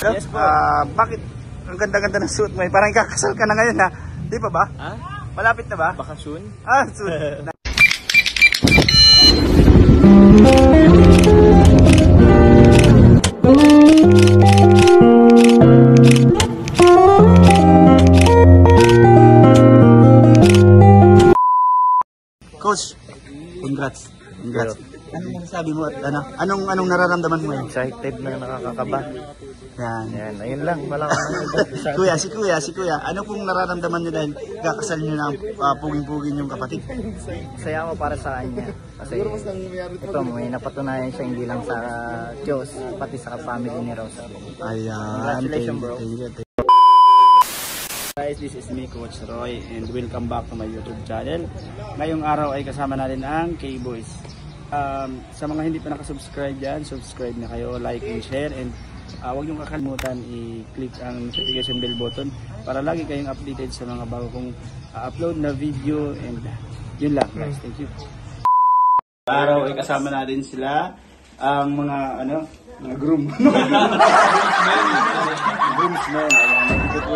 Ano? Yes po. Bakit ang ganda-ganda ng suit mo? Parang kakasal ka na ngayon ha? Di pa ba? Ha? Malapit na ba? Bakasyon? Suit. Coach, congrats. Congrats. Anong masasabi mo at anong nararamdaman mo ngayon? Excited na nakakakaba. Yan. Yan, ayun lang. Wala kang Si kuya, ano pong nararamdaman niyo dahil kakasal niyo na puging-puging yung kapatid? Saya ako para sa kanya. Kasi ito, may napatunayan siya hindi lang sa Diyos, pati sa family ni Rosa. Ayan. Congratulations, bro. Thank you. Guys, this is me, Coach Roy, and welcome back to my YouTube channel. Ngayong araw ay kasama natin ang K-Boys. Sa mga hindi pa nakasubscribe dyan, subscribe na kayo, like and share, and huwag niyong kakalimutan i-click ang notification bell button para lagi kayong updated sa mga bago kong upload na video, and yun lang guys, thank you. Araw ay kasama natin sila, ang mga groom. Groomsmen. Ayan, dito po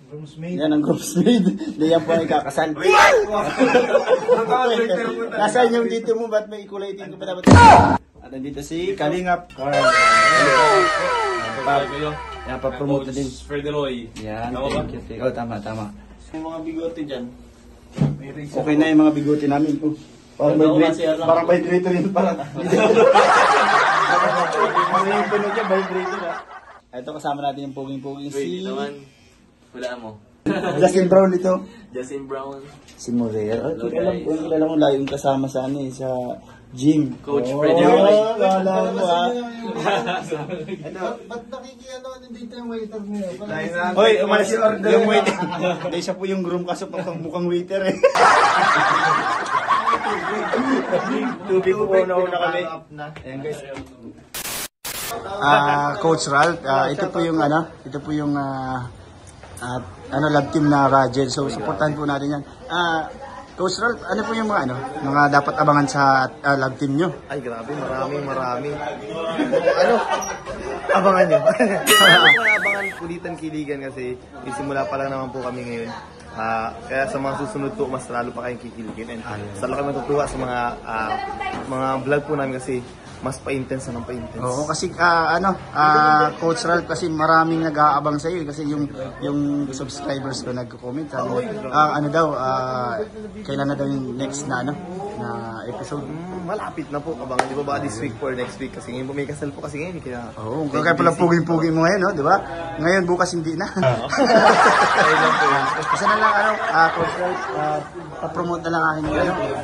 groomsmaid. Yan ang groomsmaid. Diyan po ay kakasal. Nasaan yung dito mo? Ba't may ikulay-tin ko pa dapat? At nandito si Kalingap Carl. Yan, pa-promote na din. Freddy Roy. Yan, thank you. Oh, tama. Yung mga bigote dyan. Okay na yung mga bigote namin po. Parang vibrator yun. Parang yung tunog niya, vibrator ha. Ito kasama natin yung puging-puging si... Wala mo. Justin Brown ito. Justin Brown. Si Morel. Kilala mo laging kasama sa sa gym. Coach Freddy Roy. Kala mo ha. Ba't nakikiano dito yung waiter niyo? Hoy, umalis yung order. Yung waiter. Hindi siya po yung groom kaso mukhang waiter eh. Tubig po na kami. Ayan guys. Coach Ralph, ito po yung love team na Rajel. So supportan po natin yan. Coach Ralph, ano po yung mga dapat abangan sa love team nyo? Ay grabe, marami. Abangan nyo. Abangan kulitan kiligan kasi isimula pa lang naman po kami ngayon. Kaya sa mga susunod po, mas lalo pa kayong kikiligin. And sa laki matutuwa sa mga vlog po namin kasi mas pa-intense na ng pa-intense. Oo, kasi Coach Ralph, kasi maraming nag-aabang sa iyo kasi yung subscribers ko nagko-comment kailan na daw yung next na episode. Malapit na po, abangan niyo ba this week or next week kasi ngayon po may kasal po kasi ngayon kaya. Kaya pala puging-puging mo ngayon, no, di ba? Ngayon bukas hindi na. Kasi na lang Coach Ralph, pa-promote na lang aking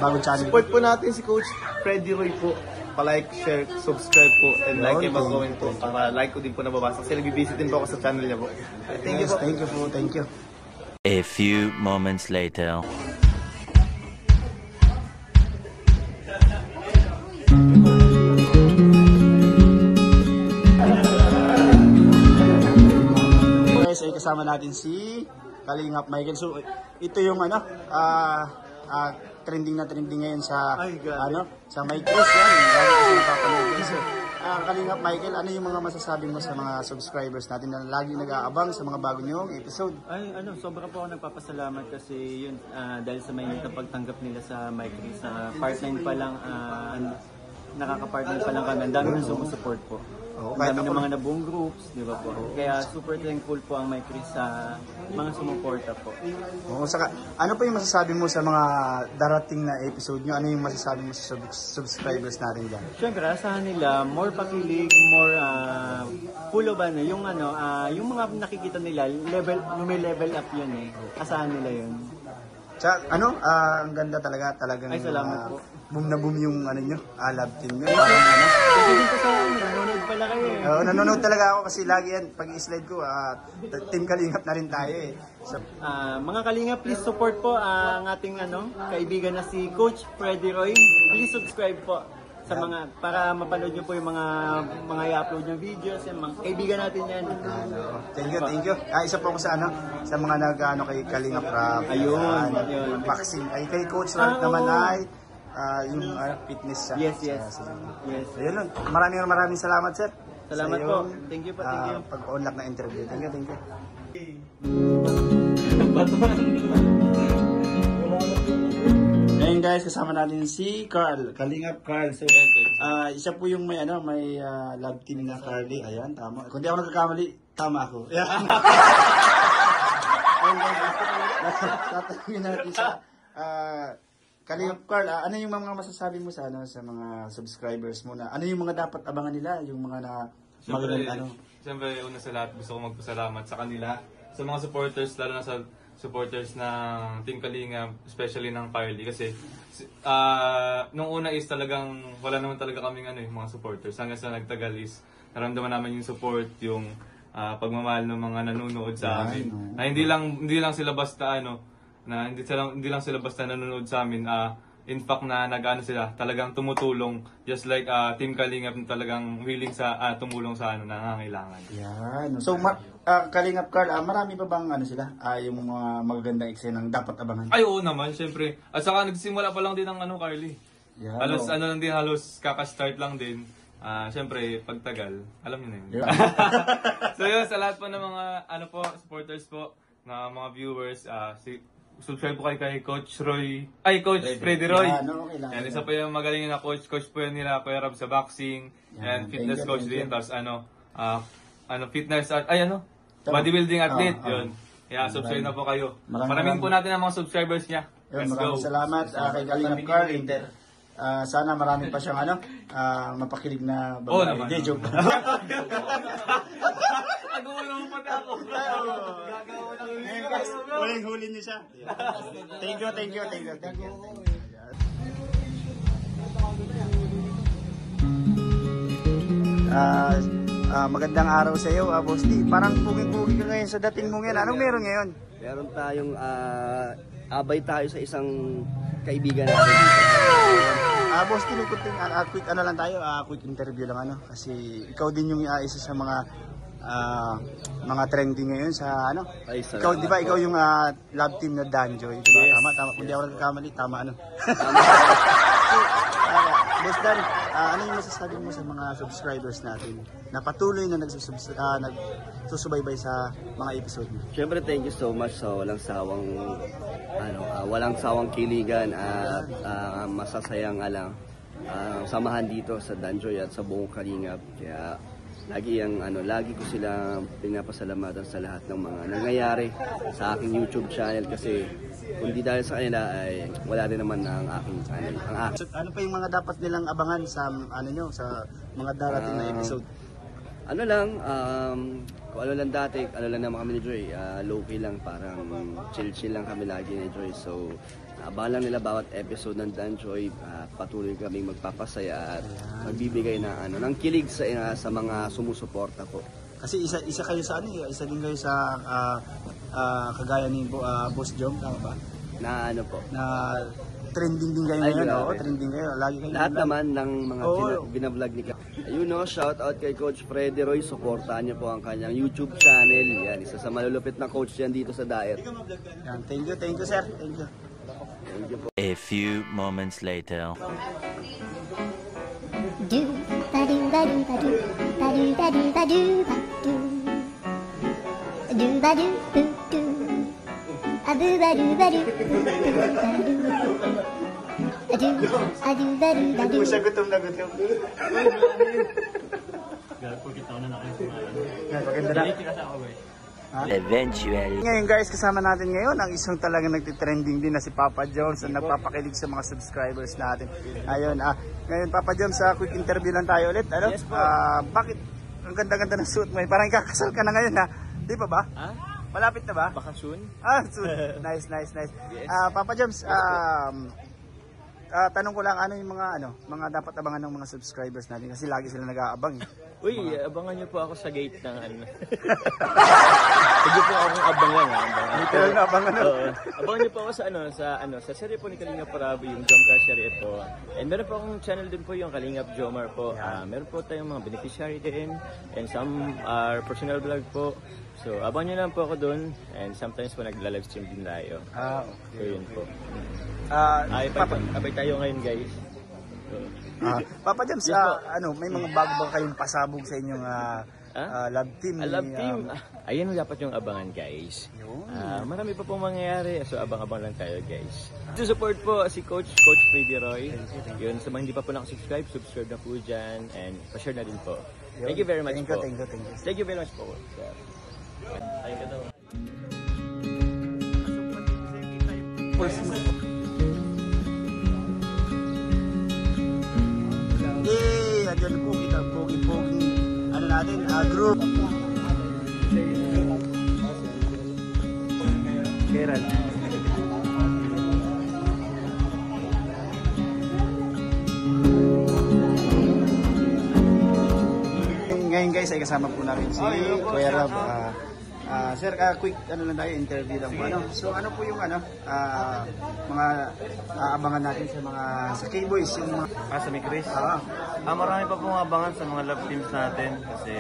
bagong channel. Support po natin si Coach Freddy Roy po. Pa-like, share, subscribe po, and like and mag-comment po. Para like ko din po nababasa. Kasi nag-visit din po ako sa channel niya po. Thank you po. Thank you. A few moments later. Guys, ay kasama natin si Kalingap Michael. So, ito yung trending ngayon sa sa My Chris yan. Lagi kasi napapanood guys. So, Kalingap Michael, ano yung mga masasabi mo sa mga subscribers natin na lagi nag-aabang sa mga bago niyong episode? Sobra po ako nagpapasalamat kasi yun, dahil sa may pagtanggap nila sa My Chris, part-time pa lang, nakaka-part-time pa lang kami. Ang dami na sumusupport po. Ang dami ng mga nabuong groups, di ba po? Kaya super thankful po ang My Chris sa mga sumuporta po. Saka, ano pa yung masasabi mo sa mga darating na episode nyo? Ano yung masasabi mo sa subscribers natin dyan? Siyempre, asahan nila, more pakilig, more full of yung mga nakikita nila, may level up yun eh. Asahan nila yun. Tsaka, ang ganda talagang ay, salamat po. Boom na boom yung nyo, love team nyo. Kasi din ko sa nanonood pala kayo eh. Nanonood talaga ako kasi lagi yan, pag i-slide ko, Team Kalingap na rin tayo eh. So, mga Kalingap, please support po ang ating kaibigan na si Coach Freddy Roy. Please subscribe po sa mga, para mapanood nyo po yung mga i-upload yung videos, yung mga kaibigan natin yan. Thank you. Isa po ako sa mga kay Kalingap Rap. Ayun. Boxing. Ay kay Coach Rap naman ay yung fitness siya. Yes. Ayun lang. Maraming salamat, sir. Salamat sa po. iyong, Thank you po, thank you. pag-unlock na interview. Thank you. Ngayon guys, kasama natin si Carl, Kalingap Carl. So, isa po yung may love team na Carly. Ayan, tama. Kung di ako nagkakamali, tama ako. Ayan. Ayun guys, tatanungin natin sa Kalingap Carl, ano yung mga masasabi mo sa mga subscribers mo na ano yung mga dapat abangan nila, yung mga na Siyempre, una sa lahat, gusto ko magpasalamat sa kanila, sa mga supporters, lalo na sa supporters ng Team Kalingap, especially ng Carly. Kasi, nung una is talagang, wala naman talaga kaming mga supporters. Hanggang sa nagtagal is, naramdaman namin yung support, yung pagmamahal ng mga nanonood sa amin. Na hindi lang sila basta hindi lang sila basta nanonood sa amin. In fact na sila, talagang tumutulong, just like Team Kalingap na talagang willing sa tumulong sa nangangailangan. Yan. So Kalingap Carl, marami pa bang sila? Yung mga magagandang eksenang dapat abangan? Ay, oo naman, syempre. At saka nagsimula pa lang din ang Carly. Yan. Halos kaka-start lang din. Syempre, pagtagal, alam niyo na yun. Yeah. So yun, sa lahat po ng mga supporters po, na mga viewers, subscribe po kayo kay Coach Roy. Ay, Coach Freddy Roy. Okay lang. Yan, isa pa yung magaling na coach. Coach po yun nila, Kuya Rob sa boxing. Yan, fitness coach din. Tapos fitness bodybuilding athlete. Yun. Yeah, subscribe na po kayo. Maraming po natin ang mga subscribers niya. Let's go. Maraming salamat kay Kalingap Carl. Sana marami pa siyang mapakilig na babae. Oo naman. Joke. Nag-uulong pa ako. Huling-huli niyo siya. Thank you. Magandang araw sa iyo, Boss D. Parang pugi-pugi ka ngayon sa dating mong yan. Anong meron ngayon? Meron tayong abay tayo sa isang kaibigan natin. Boss D, quick lang tayo, quick interview lang kasi ikaw din yung isa sa mga trending ngayon sa Ay, ikaw, di ba ikaw yung love team na Danjoy, di ba? Yes. Tama, kung di ako nagkakamali, tama Boss Dan, ano yung masasabi mo sa mga subscribers natin na patuloy na nagsusubaybay sa mga episode mo? Siyempre, thank you so much sa walang sawang kiligan at masasayang samahan dito sa Danjoy at sa buong Kalingap. Kaya lagi ko sila pinapasalamatan sa lahat ng mga nangyayari sa aking YouTube channel kasi kung di dahil sa kanila ay wala din naman ang aking channel. Ano pa yung mga dapat nilang abangan sa sa mga darating na episode? Kung ano lang dati, naman kami ni Joy, low-key lang, parang chill-chill lang kami lagi ni Joy. So, abangan lang nila bawat episode ng Danjoy, patuloy kaming magpapasaya at magbibigay ng kilig sa mga sumusuporta po. Kasi isa kayo sa isa din kayo sa kagaya ni Boss Jom, tama ba? Na Na trending din kayo ngayon, trending kayo. Lagi kayo. Lahat naman ng mga binablog ni Ka. Ayun shout out kay Coach Freddy Roy. Suportahan niyo po ang kanyang YouTube channel. Yan, isa sa malulupit na coach yan dito sa Daet. Yan, thank you sir. Thank you. Thank you po. A few moments later. Siya gutom na gutom. Maganda na. Eventually. Ngayon guys, kasama natin ngayon ang isang talagang nagtitrending din na si Papa Jones na nagpapakilig sa mga subscribers natin. Ayun, ngayon Papa Jones, quick interview lang tayo ulit. Yes, po. Bakit ang ganda-ganda ng suit mo? Parang kakasal ka na ngayon Di pa ba? Malapit na ba? Baka soon. Soon. Nice. Yes. Papa Jones, tanong ko lang yung mga dapat abangan ng mga subscribers natin kasi lagi sila nag-aabang. Uy, abangan niyo po ako sa gate ng Huwag niyo po akong abangan Literal na abangan. Abangan niyo po ako sa serye po ni Kalingap Parabi, yung Jomcar serye po. And meron po akong channel din po yung Kalingap Jomar po. Meron po tayong mga beneficiary din and some are personal vlog po. So, abangan niyo lang po ako doon and sometimes po nagla-live stream din tayo. Okay. So, yun po. Papa, Abay tayo ngayon, guys. Papa Jams, may mga bago ba kayong pasabog sa inyong love team? Love team. Ayan ang dapat yung abangan, guys. Marami pa pong mangyayari. So abang-abang lang tayo, guys. To support po si Coach Freddy Roy. Yun, sa mga hindi pa po nakasubscribe, subscribe na po dyan. And pa-share na din po. Thank you very much po. Thank you. Thank you very much po. Thank you daw. Nandiyan po kita pogi-pogi natin, group. Gerald. Ngayon guys ay kasama po namin si Kuya Rob. Sir, quick lang tayo, interview lang po. So ano po yung mga aabangan natin sa K-Boys, yung mga Sa may Chris? Marami pa pong abangan sa mga love teams natin kasi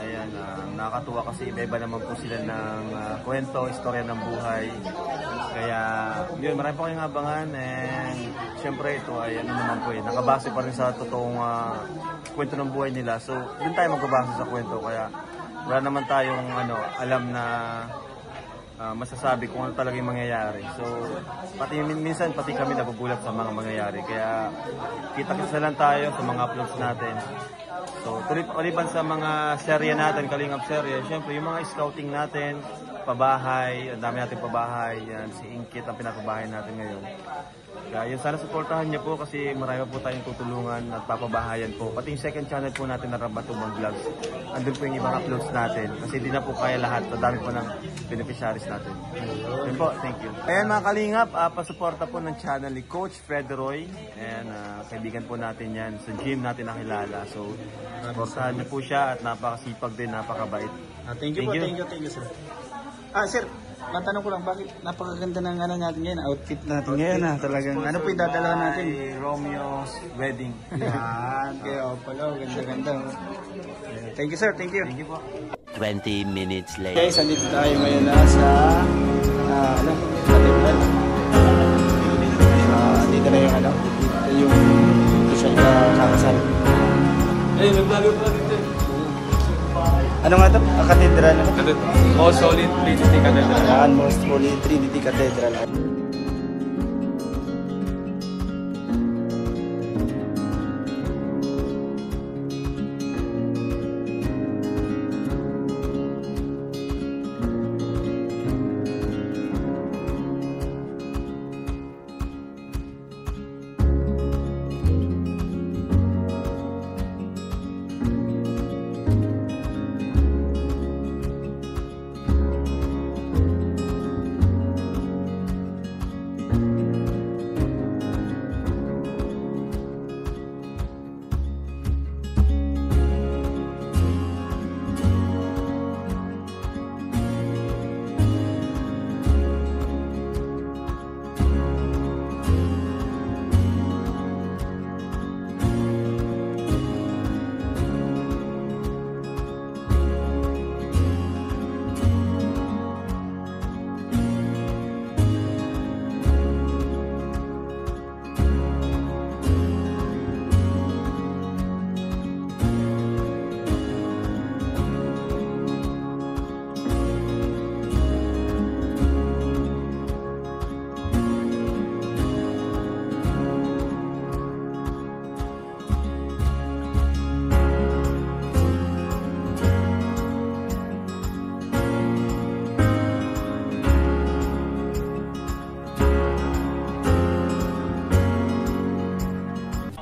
ayan, nakakatuwa kasi iba-iba naman po sila ng kwento, istorya ng buhay. Kaya yun, marami pa kayong abangan and syempre ito ay naman po nakabase pa rin sa totoong kwento ng buhay nila. So dun tayo magbabase sa kwento kaya wala naman tayong alam na masasabi kung ano talaga yung mangyayari. So, minsan pati kami nagugulat sa mga mangyayari. Kaya kita-kita lang tayo sa mga uploads natin. So, tulipan sa mga serye natin, Kalingap serye, syempre yung mga scouting natin, pabahay, ang dami natin pabahay, yan, si Inkit ang pinapabahay natin ngayon. Kaya yun, sana supportahan niyo po kasi marami po tayong tutulungan at papabahayan po. Pati yung second channel po natin na Rabatubang Vlogs. Andun po yung ibang uploads natin kasi hindi na po kaya lahat. Ang dami po ng beneficiaries natin. Yun po, thank you. Ayan mga Kalingap, pasuporta po ng channel ni Coach Freddy Roy. Ayan, kaibigan po natin yan. Sa gym natin nakilala. So, supportahan niyo po siya at napakasipag din, napakabait. Thank you, sir. Sir, matanong ko lang, bakit napakaganda ng natin ngayon, outfit natin ngayon talagang, ano po yung dadalahan natin? Romeo's wedding. Yan, kaya pala, ganda-ganda. Thank you sir, thank you. Thank you po. 20 minutes later. Guys, andito tayo ngayon sa Katedral. Dito na yung yung social kakasal. Nag-vlog ito. Ano nga ito? Katedral. Most Holy Trinity Cathedral. Yan, Most Holy Trinity Cathedral.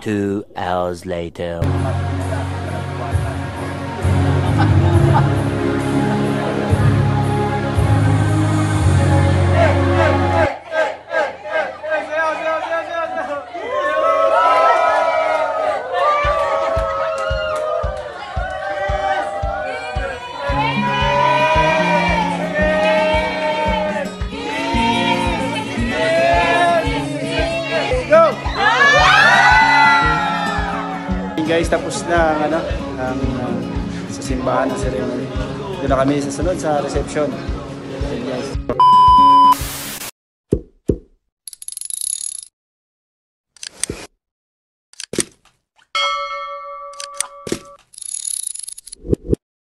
Two hours later. Guys, tapos na ang sa simbahan ng ceremony. Doon na kami sa sunod sa reception. Guys.